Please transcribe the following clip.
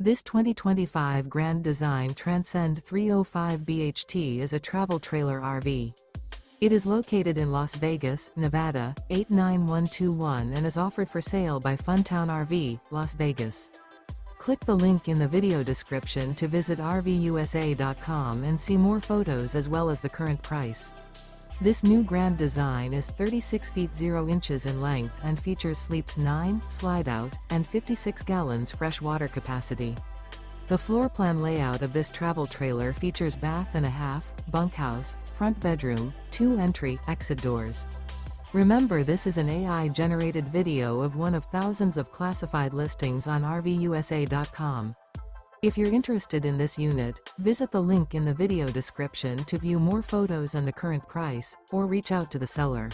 This 2025 Grand Design Transcend 305 BHT is a travel trailer RV. It is located in Las Vegas, Nevada, 89121 and is offered for sale by Funtown RV, Las Vegas. Click the link in the video description to visit RVUSA.com and see more photos as well as the current price. This new Grand Design is 36 feet 0 inches in length and features sleeps 9, slide-out, and 56 gallons fresh water capacity. The floor plan layout of this travel trailer features bath and a half, bunkhouse, front bedroom, 2 entry/exit doors. Remember, this is an AI-generated video of one of thousands of classified listings on RVUSA.com. If you're interested in this unit, visit the link in the video description to view more photos and the current price, or reach out to the seller.